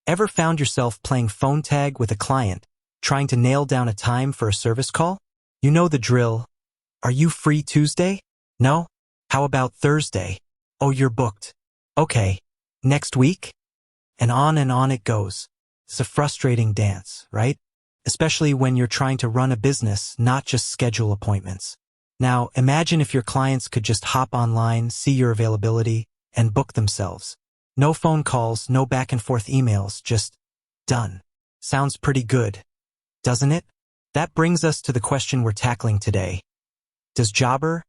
Ever found yourself playing phone tag with a client, trying to nail down a time for a service call? You know the drill. Are you free Tuesday? No? How about Thursday? Oh, you're booked. Okay. Next week? And on it goes. It's a frustrating dance, right? Especially when you're trying to run a business, not just schedule appointments. Now, imagine if your clients could just hop online, see your availability, and book themselves. No phone calls, no back and forth emails, just done. Sounds pretty good, doesn't it? That brings us to the question we're tackling today. Does Jobber,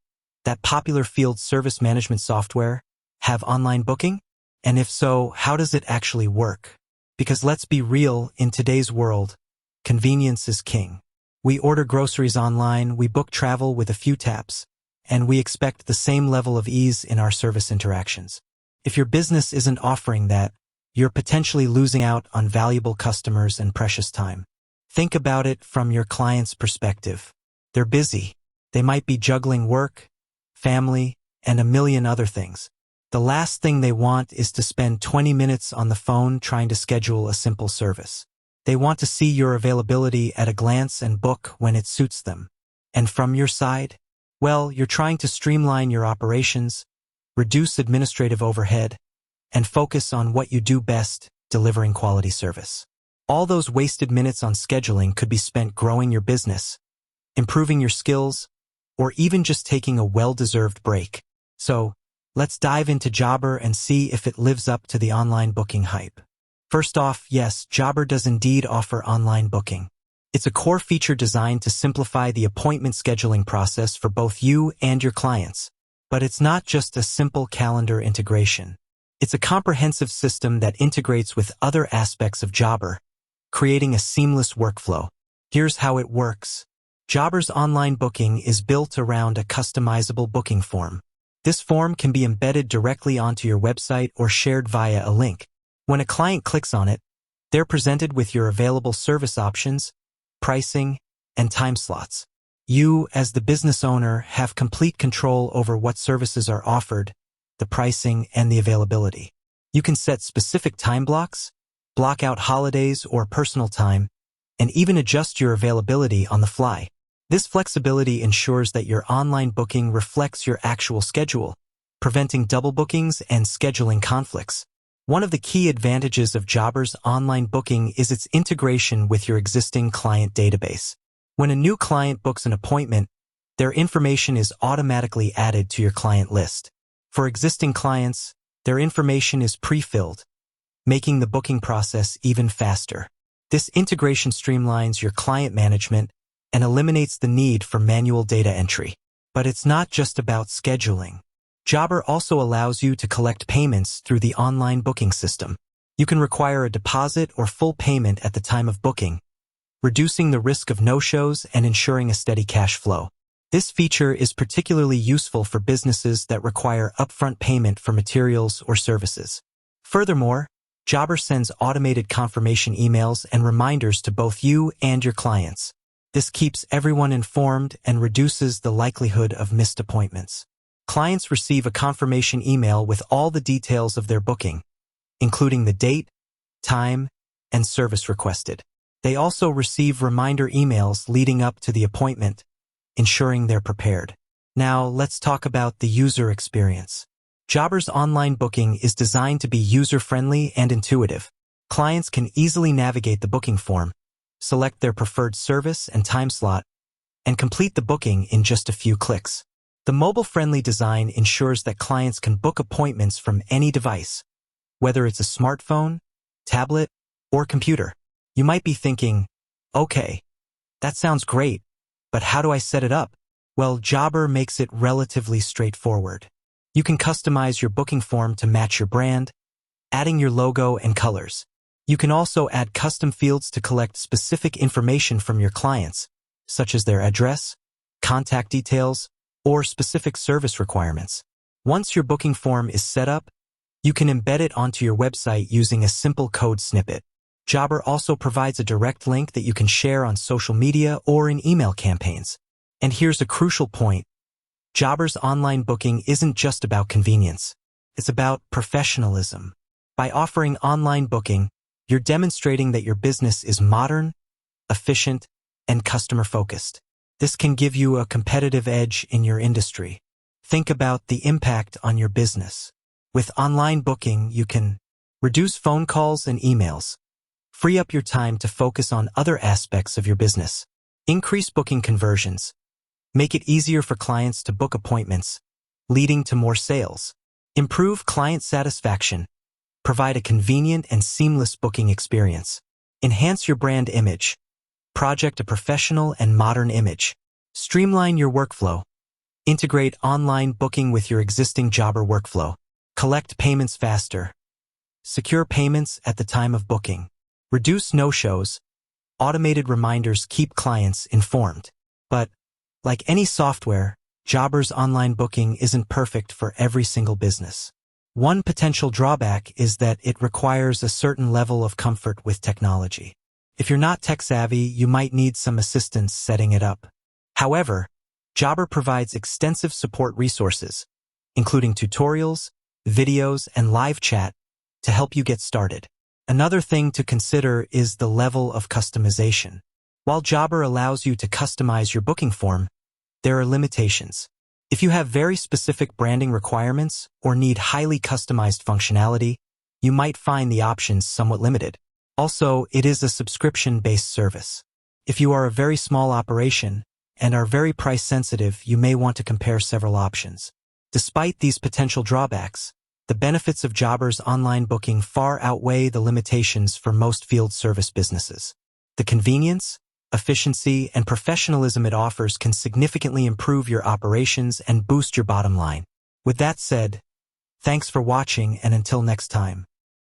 that popular field service management software, have online booking? And if so, how does it actually work? Because let's be real, in today's world, convenience is king. We order groceries online, we book travel with a few taps, and we expect the same level of ease in our service interactions. If your business isn't offering that, you're potentially losing out on valuable customers and precious time. Think about it from your client's perspective. They're busy. They might be juggling work, family, and a million other things. The last thing they want is to spend 20 minutes on the phone trying to schedule a simple service. They want to see your availability at a glance and book when it suits them. And from your side, well, you're trying to streamline your operations, reduce administrative overhead, and focus on what you do best, delivering quality service. All those wasted minutes on scheduling could be spent growing your business, improving your skills, or even just taking a well-deserved break. So, let's dive into Jobber and see if it lives up to the online booking hype. First off, yes, Jobber does indeed offer online booking. It's a core feature designed to simplify the appointment scheduling process for both you and your clients. But it's not just a simple calendar integration. It's a comprehensive system that integrates with other aspects of Jobber, creating a seamless workflow. Here's how it works. Jobber's online booking is built around a customizable booking form. This form can be embedded directly onto your website or shared via a link. When a client clicks on it, they're presented with your available service options, pricing, and time slots. You, as the business owner, have complete control over what services are offered, the pricing, and the availability. You can set specific time blocks, block out holidays or personal time, and even adjust your availability on the fly. This flexibility ensures that your online booking reflects your actual schedule, preventing double bookings and scheduling conflicts. One of the key advantages of Jobber's online booking is its integration with your existing client database. When a new client books an appointment, their information is automatically added to your client list. For existing clients, their information is pre-filled, making the booking process even faster. This integration streamlines your client management and eliminates the need for manual data entry. But it's not just about scheduling. Jobber also allows you to collect payments through the online booking system. You can require a deposit or full payment at the time of booking, reducing the risk of no-shows and ensuring a steady cash flow. This feature is particularly useful for businesses that require upfront payment for materials or services. Furthermore, Jobber sends automated confirmation emails and reminders to both you and your clients. This keeps everyone informed and reduces the likelihood of missed appointments. Clients receive a confirmation email with all the details of their booking, including the date, time, and service requested. They also receive reminder emails leading up to the appointment, ensuring they're prepared. Now, let's talk about the user experience. Jobber's online booking is designed to be user-friendly and intuitive. Clients can easily navigate the booking form, select their preferred service and time slot, and complete the booking in just a few clicks. The mobile-friendly design ensures that clients can book appointments from any device, whether it's a smartphone, tablet, or computer. You might be thinking, okay, that sounds great, but how do I set it up? Well, Jobber makes it relatively straightforward. You can customize your booking form to match your brand, adding your logo and colors. You can also add custom fields to collect specific information from your clients, such as their address, contact details, or specific service requirements. Once your booking form is set up, you can embed it onto your website using a simple code snippet. Jobber also provides a direct link that you can share on social media or in email campaigns. And here's a crucial point. Jobber's online booking isn't just about convenience. It's about professionalism. By offering online booking, You're demonstrating that your business is modern, efficient, and customer-focused. This can give you a competitive edge in your industry. Think about the impact on your business. With online booking, you can reduce phone calls and emails, free up your time to focus on other aspects of your business, increase booking conversions, make it easier for clients to book appointments, leading to more sales, improve client satisfaction, provide a convenient and seamless booking experience, enhance your brand image, project a professional and modern image, streamline your workflow, integrate online booking with your existing jobber workflow, collect payments faster, secure payments at the time of booking, reduce no-shows, automated reminders keep clients informed. But, like any software, Jobber's online booking isn't perfect for every single business. One potential drawback is that it requires a certain level of comfort with technology. If you're not tech-savvy, you might need some assistance setting it up. However, Jobber provides extensive support resources, including tutorials, videos, and live chat to help you get started. Another thing to consider is the level of customization. While Jobber allows you to customize your booking form, there are limitations. If you have very specific branding requirements or need highly customized functionality, you might find the options somewhat limited. Also, it is a subscription-based service. If you are a very small operation and are very price-sensitive, you may want to compare several options. Despite these potential drawbacks, the benefits of Jobber's online booking far outweigh the limitations for most field service businesses. The convenience, efficiency, and professionalism it offers can significantly improve your operations and boost your bottom line. With that said, thanks for watching, and until next time.